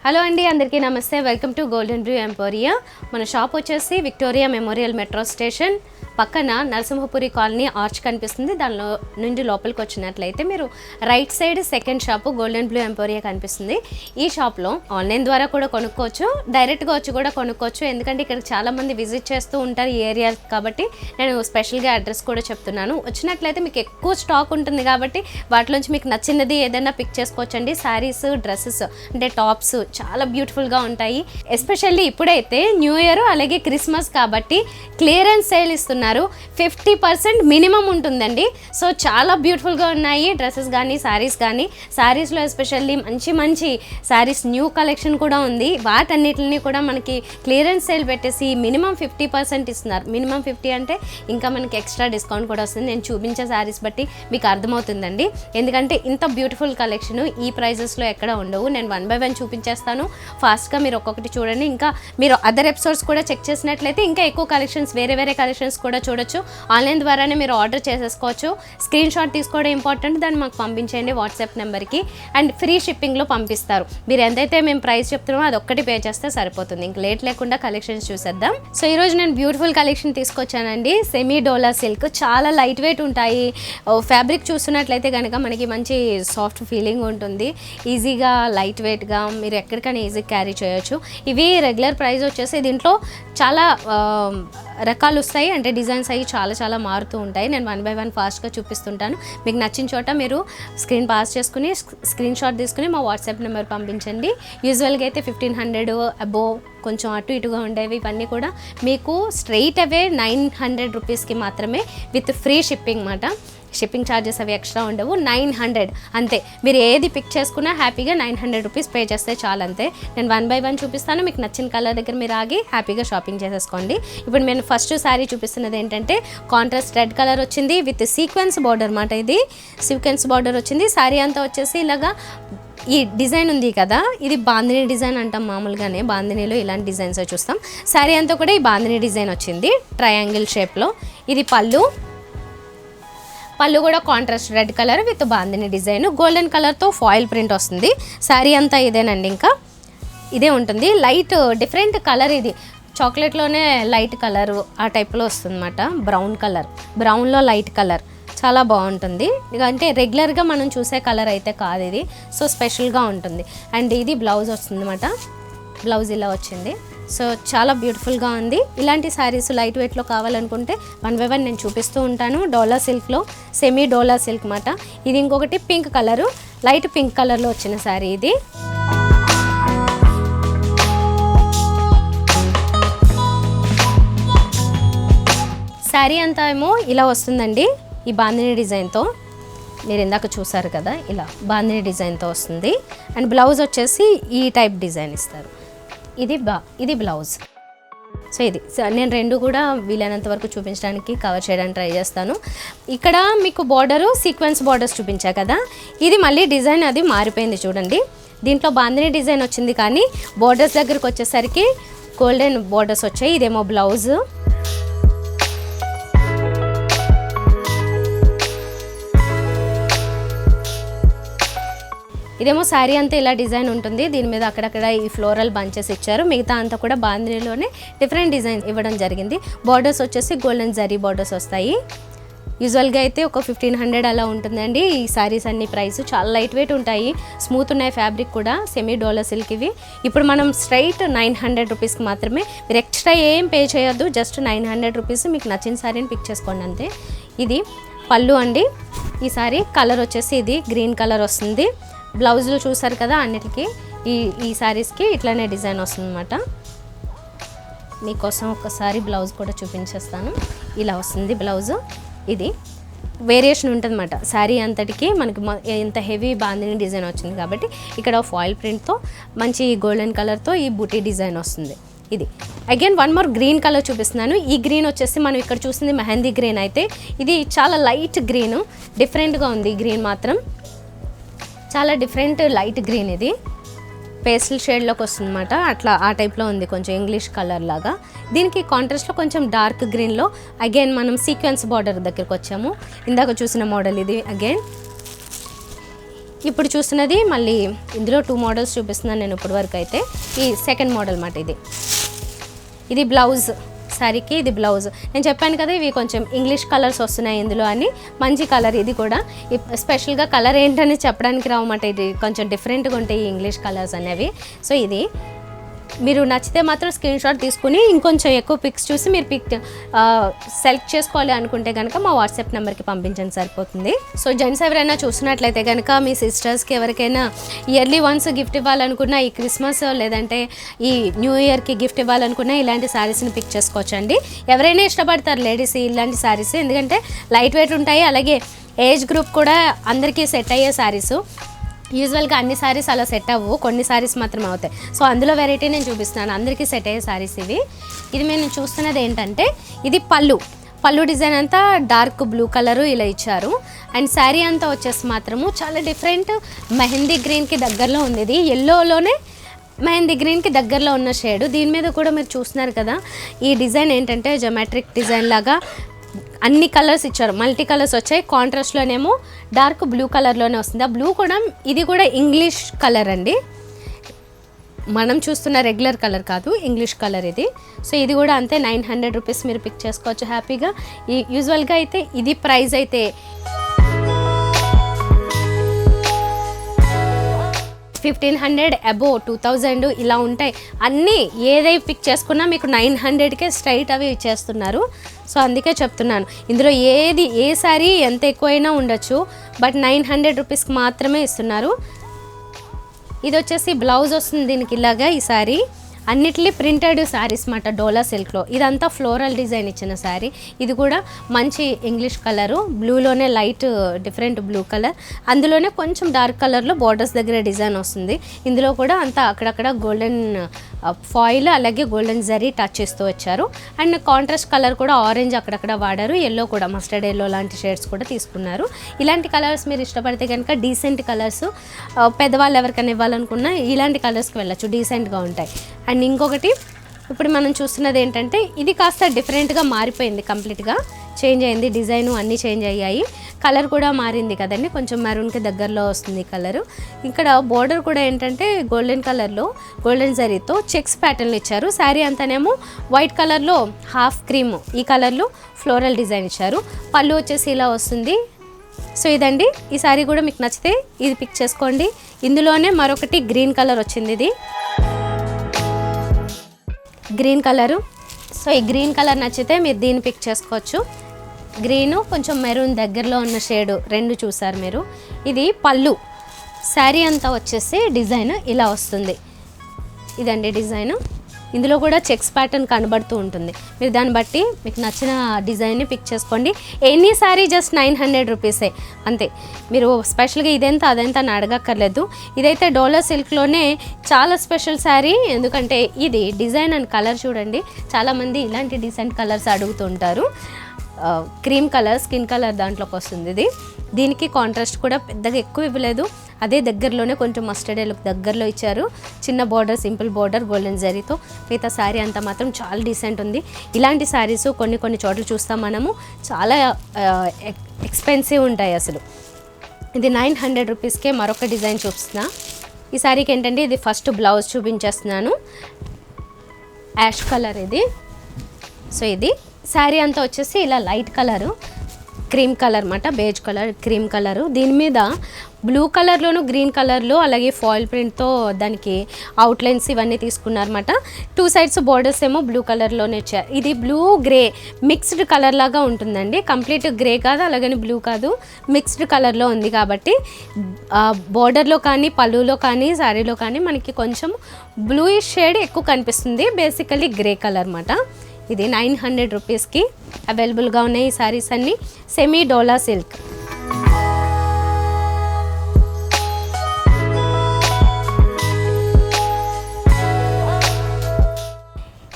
Hello అండి, అందరికీ నమస్తే. Welcome to golden Bru emporia. మన షాప్ వచ్చేసి విక్టోరియా మెమోరియల్ మెట్రో స్టేషన్ పక్కన నరసింహపురి కాలనీ ఆర్చ్ కనిపిస్తుంది. దానిలో నుండి లోపలికి వచ్చినట్లయితే మీరు right side second shop golden blue emporia కనిపిస్తుంది. ఈ షాప్లో ఆన్లైన్ ద్వారా కూడా కొనుక్కోవచ్చు, డైరెక్ట్గా వచ్చి కూడా కొనుక్కోవచ్చు. ఎందుకంటే ఇక్కడ చాలామంది విజిట్ చేస్తూ ఉంటారు ఈ ఏరియా కాబట్టి నేను స్పెషల్గా అడ్రస్ కూడా చెప్తున్నాను. వచ్చినట్లయితే మీకు ఎక్కువ స్టాక్ ఉంటుంది కాబట్టి వాటిలోంచి మీకు నచ్చినది ఏదైనా పిక్ చేసుకోవచ్చండి. శారీస్, డ్రెస్సెస్ అంటే టాప్స్ చాలా బ్యూటిఫుల్గా ఉంటాయి. ఎస్పెషల్లీ ఇప్పుడైతే న్యూ ఇయర్ అలాగే క్రిస్మస్ కాబట్టి క్లియరెన్స్ సేల్ ఇస్తున్నారు. 50% మినిమం ఉంటుందండి. సో చాలా బ్యూటిఫుల్గా ఉన్నాయి డ్రెస్సెస్ కానీ శారీస్ కానీ. శారీస్లో ఎస్పెషల్లీ మంచి మంచి శారీస్ న్యూ కలెక్షన్ కూడా ఉంది. వాటన్నిటిని కూడా మనకి క్లియరెన్స్ సేల్ పెట్టేసి మినిమం 50% ఇస్తున్నారు. మినిమం 50 అంటే ఇంకా మనకి ఎక్స్ట్రా డిస్కౌంట్ కూడా వస్తుంది. నేను చూపించే శారీస్ బట్టి మీకు అర్థమవుతుందండి. ఎందుకంటే ఇంత బ్యూటిఫుల్ కలెక్షన్ ఈ ప్రైజెస్లో ఎక్కడ ఉండవు. నేను 1 by 1 చూపించేస్తాను. ఫాస్ట్గా మీరు ఒక్కొక్కటి చూడండి. ఇంకా మీరు అదర్ ఎపిసోడ్స్ కూడా చెక్ చేసినట్లయితే ఇంకా ఎక్కువ కలెక్షన్స్ వేరే కలెక్షన్స్ కూడా చూడొచ్చు. ఆన్లైన్ ద్వారానే మీరు ఆర్డర్ చేసేసుకోవచ్చు. స్క్రీన్ షాట్ తీసుకోవడం ఇంపార్టెంట్. దాన్ని మాకు పంపించండి వాట్సాప్ నెంబర్కి. అండ్ ఫ్రీ షిప్పింగ్లో పంపిస్తారు. మీరు ఎంతైతే మేము ప్రైస్ చెప్తున్నామో అది ఒక్కటి పే చేస్తే సరిపోతుంది. ఇంక లేట్ లేకుండా కలెక్షన్స్ చూసేద్దాం. సో ఈరోజు నేను బ్యూటిఫుల్ కలెక్షన్ తీసుకొచ్చానండి. సెమీ డోలా సిల్క్ చాలా లైట్ వెయిట్ ఉంటాయి. ఫ్యాబ్రిక్ చూస్తున్నట్లయితే కనుక మనకి మంచి సాఫ్ట్ ఫీలింగ్ ఉంటుంది. ఈజీగా లైట్ వెయిట్గా మీరు ఎక్కడికైనా ఈజీగా క్యారీ చేయొచ్చు. ఇవి రెగ్యులర్ ప్రైస్ వచ్చేసి దీంట్లో చాలా రకాలు వస్తాయి. అంటే డిజైన్స్ అవి చాలా మారుతూ ఉంటాయి. నేను 1 by 1 ఫాస్ట్గా చూపిస్తుంటాను. మీకు నచ్చిన చోట మీరు స్క్రీన్ పాస్ చేసుకుని స్క్రీన్ షాట్ తీసుకుని మా వాట్సాప్ నెంబర్ పంపించండి. యూజువల్గా అయితే 1500 అబోవ్ కొంచెం అటు ఇటుగా ఉండేవి. ఇవన్నీ కూడా మీకు స్ట్రైట్ అవే 900 రూపీస్కి మాత్రమే విత్ ఫ్రీ షిప్పింగ్ మాట. షిప్పింగ్ ఛార్జెస్ అవి ఎక్స్ట్రా ఉండవు. 900 అంతే. మీరు ఏది పిక్ చేసుకున్నా హ్యాపీగా 900 రూపీస్ పే చేస్తే చాలు, అంతే. నేను 1 by 1 చూపిస్తాను. మీకు నచ్చిన కలర్ దగ్గర మీరు ఆగి హ్యాపీగా షాపింగ్ చేసేసుకోండి. ఇప్పుడు నేను ఫస్ట్ శారీ చూపిస్తున్నది ఏంటంటే కాంట్రాస్ట్ రెడ్ కలర్ వచ్చింది విత్ సీక్వెన్స్ బార్డర్ మాట. ఇది సీక్వెన్స్ బార్డర్ వచ్చింది. శారీ అంతా వచ్చేసి ఇలాగా ఈ డిజైన్ ఉంది కదా, ఇది బాందిని డిజైన్ అంటాం. మామూలుగానే బాందినీలో ఇలాంటి డిజైన్స్ చూస్తాం. శారీ అంతా కూడా ఈ బాందిని డిజైన్ వచ్చింది ట్రయాంగిల్ షేప్లో. ఇది పళ్ళు కూడా contrast red colour with bandhani design. Golden కలర్తో ఫాయిల్ ప్రింట్ వస్తుంది. శారీ అంతా ఇదేనండి, ఇంకా ఇదే ఉంటుంది. లైట్ డిఫరెంట్ కలర్, ఇది చాక్లెట్లోనే లైట్ కలర్ ఆ టైప్లో వస్తుంది అన్నమాట. బ్రౌన్లో లైట్ కలర్ చాలా బాగుంటుంది. అంటే రెగ్యులర్గా మనం చూసే కలర్ అయితే కాదు ఇది. సో స్పెషల్గా ఉంటుంది. అండ్ ఇది బ్లౌజ్ వస్తుంది అన్నమాట. బ్లౌజ్ ఇలా వచ్చింది. సో చాలా బ్యూటిఫుల్గా ఉంది. ఇలాంటి శారీస్ లైట్ వెయిట్లో కావాలనుకుంటే 1 by 1 నేను చూపిస్తూ ఉంటాను. డోలా సిల్క్లో సెమీ డోలా సిల్క్ మాట. ఇది ఇంకొకటి పింక్ కలరు, లైట్ పింక్ కలర్లో వచ్చిన శారీ ఇది. శారీ అంతా ఏమో ఇలా వస్తుందండి ఈ బాందిని డిజైన్తో. మీరు ఇందాక చూసారు కదా, ఇలా బాందిని డిజైన్తో వస్తుంది. అండ్ బ్లౌజ్ వచ్చేసి ఈ టైప్ డిజైన్ ఇస్తారు. ఇది బ్లౌజ్. సో ఇది నేను రెండు కూడా వీలైనంత వరకు చూపించడానికి కవర్ చేయడానికి ట్రై చేస్తాను. ఇక్కడ మీకు బార్డరు సీక్వెన్స్ బార్డర్స్ చూపించా కదా, ఇది మళ్ళీ డిజైన్ అది మారిపోయింది చూడండి. దీంట్లో బాందిని డిజైన్ వచ్చింది కానీ బార్డర్స్ దగ్గరకు వచ్చేసరికి గోల్డెన్ బార్డర్స్ వచ్చాయి. ఇదేమో బ్లౌజ్. ఇదేమో శారీ అంతా ఇలా డిజైన్ ఉంటుంది. దీని మీద అక్కడక్కడ ఈ ఫ్లోరల్ బంచెస్ ఇచ్చారు. మిగతా అంతా కూడా బాందినీలోనే డిఫరెంట్ డిజైన్ ఇవ్వడం జరిగింది. బార్డర్స్ వచ్చేసి గోల్డెన్ జరీ బార్డర్స్ వస్తాయి. యూజువల్గా అయితే ఒక 1500 అలా ఉంటుందండి. ఈ శారీస్ అన్ని ప్రైస్ చాలా లైట్ వెయిట్ ఉంటాయి, స్మూత్ ఉన్నాయి. ఫ్యాబ్రిక్ కూడా సెమీ డోలా సిల్క్ ఇవి. ఇప్పుడు మనం స్ట్రైట్ 900 రూపీస్కి మాత్రమే. మీరు ఎక్స్ట్రా ఏం పే చేయొద్దు. జస్ట్ 900 రూపీస్ మీకు నచ్చిన శారీని పిక్ చేసుకోండి అంతే. ఇది పళ్ళు అండి. ఈ శారీ కలర్ వచ్చేసి ఇది గ్రీన్ కలర్ వస్తుంది. బ్లౌజులు చూసారు కదా, అన్నిటికీ ఈ శారీస్కి ఇట్లానే డిజైన్ వస్తుంది అన్నమాట. మీకోసం ఒకసారి బ్లౌజ్ కూడా చూపించేస్తాను. ఇలా వస్తుంది బ్లౌజు. ఇది వేరియేషన్ ఉంటుంది అన్నమాట. శారీ అంతటికి మనకి ఎంత హెవీ బాందిని డిజైన్ వచ్చింది కాబట్టి ఇక్కడ ఫాయిల్ ప్రింట్తో మంచి గోల్డెన్ కలర్తో ఈ బూటీ డిజైన్ వస్తుంది. ఇది అగైన్ 1 more గ్రీన్ కలర్ చూపిస్తున్నాను. ఈ గ్రీన్ వచ్చేసి మనం ఇక్కడ చూస్తుంది మెహందీ గ్రీన్. అయితే ఇది చాలా లైట్ గ్రీన్, డిఫరెంట్గా ఉంది. ఈ గ్రీన్ మాత్రం చాలా డిఫరెంట్ లైట్ గ్రీన్. ఇది పేస్టల్ షేడ్లోకి వస్తుంది అన్నమాట. అట్లా ఆ టైప్లో ఉంది, కొంచెం ఇంగ్లీష్ కలర్ లాగా. దీనికి కాంట్రాస్ట్లో కొంచెం డార్క్ గ్రీన్లో అగైన్ మనం సీక్వెన్స్ బార్డర్ దగ్గరికి వచ్చాము. ఇందాక చూసిన మోడల్ ఇది. అగైన్ ఇప్పుడు చూస్తున్నది మళ్ళీ ఇందులో 2 మోడల్స్ చూపిస్తున్నాను నేను ఇప్పటి వరకు అయితే. ఈ సెకండ్ మోడల్ మాట ఇది బ్లౌజ్ శారీకి, ఇది బ్లౌజ్. నేను చెప్పాను కదా ఇవి కొంచెం ఇంగ్లీష్ కలర్స్ వస్తున్నాయి ఇందులో అని. మంచి కలర్ ఇది కూడా. స్పెషల్గా కలర్ ఏంటని చెప్పడానికి రావన్నమాట. ఇది కొంచెం డిఫరెంట్గా ఉంటాయి ఈ ఇంగ్లీష్ కలర్స్ అనేవి. సో ఇది మీరు నచ్చితే మాత్రం స్క్రీన్ షాట్ తీసుకుని ఇంకొంచెం ఎక్కువ పిక్స్ చూసి మీరు సెలెక్ట్ చేసుకోవాలి అనుకుంటే కనుక మా వాట్సాప్ నెంబర్కి పంపించండి సరిపోతుంది. సో జెంట్స్ ఎవరైనా చూసినట్లయితే కనుక మీ సిస్టర్స్కి ఎవరికైనా ఇయర్లీ వన్స్ గిఫ్ట్ ఇవ్వాలనుకున్నా, ఈ క్రిస్మస్ లేదంటే ఈ న్యూ ఇయర్కి గిఫ్ట్ ఇవ్వాలనుకున్నా ఇలాంటి శారీస్ని పిక్ చేసుకోవచ్చండి. ఎవరైనా ఇష్టపడతారు లేడీస్ ఇలాంటి శారీస్, ఎందుకంటే లైట్ వెయిట్ ఉంటాయి, అలాగే ఏజ్ గ్రూప్ కూడా అందరికీ సెట్ అయ్యే శారీస్. యూజువల్గా అన్ని శారీస్ అలా సెట్ అవ్వు, కొన్ని శారీస్ మాత్రమే అవుతాయి. సో అందులో వెరైటీ నేను చూపిస్తున్నాను, అందరికీ సెట్ అయ్యే శారీస్ ఇవి. ఇది నేను చూస్తున్నది ఏంటంటే ఇది పళ్ళు డిజైన్ అంతా డార్క్ బ్లూ కలరు ఇలా ఇచ్చారు. అండ్ శారీ అంతా వచ్చేసి మాత్రము చాలా డిఫరెంట్ మెహందీ గ్రీన్కి దగ్గరలో ఉంది. ఇది ఎల్లోలోనే మెహందీ గ్రీన్కి దగ్గరలో ఉన్న షేడ్. దీని మీద కూడా మీరు చూస్తున్నారు కదా, ఈ డిజైన్ ఏంటంటే జోమెట్రిక్ డిజైన్ లాగా అన్ని కలర్స్ ఇచ్చారు, మల్టీ కలర్స్ వచ్చాయి. కాంట్రాస్ట్లోనేమో డార్క్ బ్లూ కలర్లోనే వస్తుంది. ఆ బ్లూ కూడా ఇది కూడా ఇంగ్లీష్ కలర్ అండి, మనం చూస్తున్న రెగ్యులర్ కలర్ కాదు, ఇంగ్లీష్ కలర్ ఇది. సో ఇది కూడా అంతే 900 రూపీస్ మీరు పిక్ చేసుకోవచ్చు హ్యాపీగా. ఈ యూజువల్గా అయితే ఇది ప్రైస్ అయితే 1500 అబోవ్ 2000 ఇలా ఉంటాయి. అన్నీ ఏదై పిక్ చేసుకున్నా మీకు 900కే స్ట్రైట్ అవి ఇచ్చేస్తున్నారు. సో అందుకే చెప్తున్నాను, ఇందులో ఏ సారీ ఎంత ఎక్కువైనా ఉండొచ్చు, బట్ 900 రూపీస్కి మాత్రమే ఇస్తున్నారు. ఇది వచ్చేసి బ్లౌజ్ వస్తుంది దీనికి ఇలాగా. ఈ సారీ అన్నిటినీ ప్రింటెడ్ శారీస్ మాట, డోలా సిల్క్లో. ఇదంతా ఫ్లోరల్ డిజైన్ ఇచ్చిన శారీ. ఇది కూడా మంచి ఇంగ్లీష్ కలరు, బ్లూలోనే లైట్ డిఫరెంట్ బ్లూ కలర్, అందులోనే కొంచెం డార్క్ కలర్లో బోర్డర్స్ దగ్గర డిజైన్ వస్తుంది. ఇందులో కూడా అంతా అక్కడక్కడ గోల్డెన్ ఫాయిల్ అలాగే గోల్డెన్ జరీ టచ్ చేస్తూ వచ్చారు. అండ్ కాంట్రాస్ట్ కలర్ కూడా ఆరెంజ్ అక్కడక్కడ వాడారు, ఎల్లో కూడా మస్టర్డ్ ఎల్లో లాంటి షేడ్స్ కూడా తీసుకున్నారు. ఇలాంటి కలర్స్ మీరు ఇష్టపడితే కనుక డీసెంట్ కలర్స్, పెద్దవాళ్ళు ఎవరికైనా ఇవ్వాలనుకున్నా ఇలాంటి కలర్స్కి వెళ్ళచ్చు, డీసెంట్గా ఉంటాయి. అండ్ ఇంకొకటి ఇప్పుడు మనం చూస్తున్నది ఏంటంటే ఇది కాస్త డిఫరెంట్గా మారిపోయింది, కంప్లీట్గా చేంజ్ అయింది, డిజైను అన్నీ చేంజ్ అయ్యాయి, కలర్ కూడా మారింది కదండి, కొంచెం మెరూన్కి దగ్గరలో వస్తుంది కలరు. ఇక్కడ బోర్డర్ కూడా ఏంటంటే గోల్డెన్ కలర్లో గోల్డెన్ జరీతో చెక్స్ ప్యాటర్న్లు ఇచ్చారు. శారీ అంతానేమో వైట్ కలర్లో హాఫ్ క్రీమ్ ఈ కలర్లో ఫ్లోరల్ డిజైన్ ఇచ్చారు. పళ్ళు వచ్చేసి ఇలా వస్తుంది. సో ఇదండి, ఈ శారీ కూడా మీకు నచ్చితే ఇది పిక్ చేసుకోండి. ఇందులోనే మరొకటి గ్రీన్ కలర్ వచ్చింది, ఇది గ్రీన్ కలరు. సో ఈ గ్రీన్ కలర్ నచ్చితే మీరు దీన్ని పిక్ చేసుకోవచ్చు. గ్రీను కొంచెం మెరూన్ దగ్గరలో ఉన్న షేడు రెండు చూసారు మీరు. ఇది పళ్ళు, శారీ అంతా వచ్చేసి డిజైన్ ఇలా వస్తుంది. ఇదండి డిజైను. ఇందులో కూడా చెక్స్ ప్యాటర్న్ కనబడుతూ ఉంటుంది. మీరు దాన్ని బట్టి మీకు నచ్చిన డిజైన్ని పిక్ చేసుకోండి. ఎనీ శారీ జస్ట్ 900 రూపీసే అంతే. మీరు స్పెషల్గా ఇదెంత అదెంత అని అడగక్కర్లేదు. ఇదైతే డోలా సిల్క్లోనే చాలా స్పెషల్ శారీ, ఎందుకంటే ఇది డిజైన్ అండ్ కలర్ చూడండి. చాలామంది ఇలాంటి డీసెంట్ కలర్స్ అడుగుతుంటారు. క్రీమ్ కలర్, స్కిన్ కలర్ దాంట్లోకి వస్తుంది ఇది. దీనికి కాంట్రాస్ట్ కూడా పెద్దగా ఎక్కువ ఇవ్వలేదు, అదే దగ్గరలోనే కొంచెం మస్టర్డ్ ఎల్లో దగ్గరలో ఇచ్చారు. చిన్న బార్డర్, సింపుల్ బార్డర్ గోల్డెన్ జరీతో. మిగతా శారీ అంతా మాత్రం చాలా డీసెంట్ ఉంది. ఇలాంటి శారీస్ కొన్ని చోట్ల చూస్తాం మనము, చాలా ఎక్స్పెన్సివ్ ఉంటాయి అసలు. ఇది 900 రూపీస్కే మరొక డిజైన్ చూపిస్తున్నా. ఈ శారీకి ఏంటంటే ఇది ఫస్ట్ బ్లౌజ్ చూపించేస్తున్నాను, యాష్ కలర్ ఇది. సో ఇది శారీ అంతా వచ్చేసి ఇలా లైట్ కలరు, క్రీమ్ కలర్ అన్నమాట, బేజ్ కలర్ క్రీమ్ కలరు. దీని మీద బ్లూ కలర్లోను గ్రీన్ కలర్లో అలాగే ఫాయిల్ ప్రింట్తో దానికి అవుట్లైన్స్ ఇవన్నీ తీసుకున్నారన్నమాట. 2 సైడ్స్ బోర్డర్స్ ఏమో బ్లూ కలర్లోనే ఇచ్చారు. ఇది బ్లూ గ్రే మిక్స్డ్ కలర్ లాగా ఉంటుందండి, కంప్లీట్ గ్రే కాదు అలాగని బ్లూ కాదు, మిక్స్డ్ కలర్లో ఉంది. కాబట్టి బోర్డర్లో కానీ పళ్ళులో కానీ శారీలో కానీ మనకి కొంచెం బ్లూయిష్ షేడ్ ఎక్కువ కనిపిస్తుంది, బేసికలీ గ్రే కలర్ అన్నమాట. ఇది 900 రూపీస్కి అవైలబుల్గా ఉన్నాయి ఈ శారీస్ అన్నీ. సెమీ డోలా సిల్క్.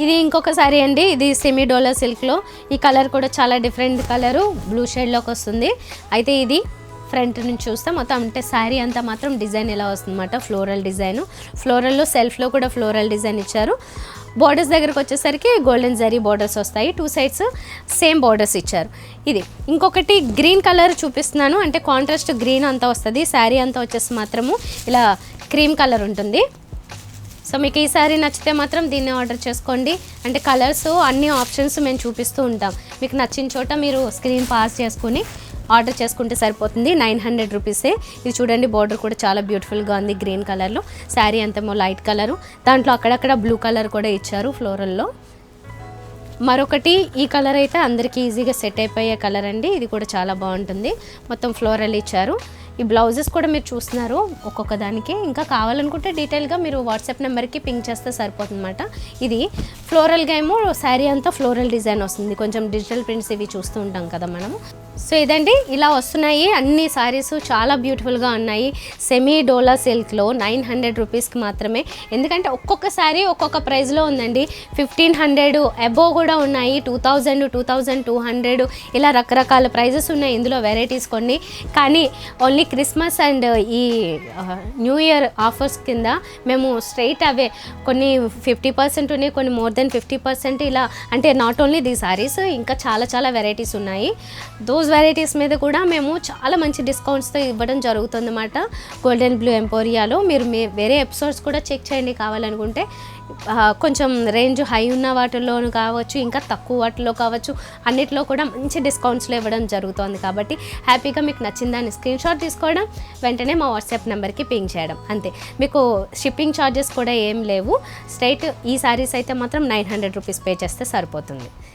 ఇది ఇంకొక శారీ అండి, ఇది సెమీ డోలా సిల్క్లో. ఈ కలర్ కూడా చాలా డిఫరెంట్ కలరు, బ్లూ షేడ్లోకి వస్తుంది. అయితే ఇది ఫ్రంట్ నుంచి చూస్తే మొత్తం అంటే శారీ అంతా మాత్రం డిజైన్ ఎలా వస్తుందన్నమాట, ఫ్లోరల్ డిజైన్. ఫ్లోరల్లో సెల్ఫ్లో కూడా ఫ్లోరల్ డిజైన్ ఇచ్చారు. బోర్డర్స్ దగ్గరకు వచ్చేసరికి గోల్డెన్ జరీ బోర్డర్స్ వస్తాయి, 2 సైడ్స్ సేమ్ బోర్డర్స్ ఇచ్చారు. ఇది ఇంకొకటి గ్రీన్ కలర్ చూపిస్తున్నాను, అంటే కాంట్రాస్ట్ గ్రీన్ అంతా వస్తుంది. శారీ అంతా వచ్చేసి మాత్రము ఇలా క్రీమ్ కలర్ ఉంటుంది. సో మీకు ఈ శారీ నచ్చితే మాత్రం దీన్ని ఆర్డర్ చేసుకోండి. అంటే కలర్స్ అన్ని ఆప్షన్స్ మేము చూపిస్తూ ఉంటాం, మీకు నచ్చిన చోట మీరు స్క్రీన్ పాస్ చేసుకుని ఆర్డర్ చేసుకుంటే సరిపోతుంది. 900 రూపీసే. ఇది చూడండి, బార్డర్ కూడా చాలా బ్యూటిఫుల్గా ఉంది గ్రీన్ కలర్లో. శారీ అంతేమో లైట్ కలరు, దాంట్లో అక్కడక్కడ బ్లూ కలర్ కూడా ఇచ్చారు ఫ్లోరల్లో. మరొకటి ఈ కలర్ అయితే అందరికీ ఈజీగా సెట్ అయిపోయే కలర్ అండి, ఇది కూడా చాలా బాగుంటుంది. మొత్తం ఫ్లోరల్ ఇచ్చారు. ఈ బ్లౌజెస్ కూడా మీరు చూస్తున్నారు ఒక్కొక్క దానికి. ఇంకా కావాలనుకుంటే డీటెయిల్గా మీరు వాట్సాప్ నెంబర్కి పింక్ చేస్తే సరిపోతుంది అనమాట. ఇది ఫ్లోరల్గా ఏమో శారీ అంతా ఫ్లోరల్ డిజైన్ వస్తుంది, కొంచెం డిజిటల్ ప్రింట్స్ ఇవి చూస్తూ ఉంటాం కదా మనము. సో ఇదండి, ఇలా వస్తున్నాయి అన్ని శారీస్, చాలా బ్యూటిఫుల్గా ఉన్నాయి. సెమీ డోలా సిల్క్లో 900 రూపీస్కి మాత్రమే. ఎందుకంటే ఒక్కొక్క శారీ ఒక్కొక్క ప్రైస్లో ఉందండి. 1500 అబోవ్ కూడా ఉన్నాయి, 2000, 2200 ఇలా రకరకాల ప్రైజెస్ ఉన్నాయి. ఇందులో వెరైటీస్ కొన్ని. కానీ ఓన్లీ క్రిస్మస్ అండ్ ఈ న్యూ ఇయర్ ఆఫర్స్ కింద మేము స్ట్రైట్ అవే కొన్ని 50% ఉన్నాయి, కొన్ని మోర్ దెన్ 50% ఇలా. అంటే నాట్ ఓన్లీ ది శారీస్, ఇంకా చాలా చాలా వెరైటీస్ ఉన్నాయి. దోస్ వెరైటీస్ మీద కూడా మేము చాలా మంచి డిస్కౌంట్స్తో ఇవ్వడం జరుగుతుందన్నమాట గోల్డెన్ బ్లూ ఎంపోరియాలో. మీరు వేరే ఎపిసోడ్స్ కూడా చెక్ చేయండి కావాలనుకుంటే. కొంచెం రేంజ్ హై ఉన్న వాటిల్లోనూ కావచ్చు, ఇంకా తక్కువ వాటిలో కావచ్చు, అన్నిట్లో కూడా మంచి డిస్కౌంట్స్లో ఇవ్వడం జరుగుతుంది. కాబట్టి హ్యాపీగా మీకు నచ్చిన దాన్ని స్క్రీన్ షాట్ తీసుకోవడం, వెంటనే మా వాట్సాప్ నెంబర్కి పింక్ చేయడం అంతే. మీకు షిప్పింగ్ ఛార్జెస్ కూడా ఏం లేవు. స్ట్రైట్ ఈ శారీస్ అయితే మాత్రం 900 రూపీస్ పే చేస్తే సరిపోతుంది.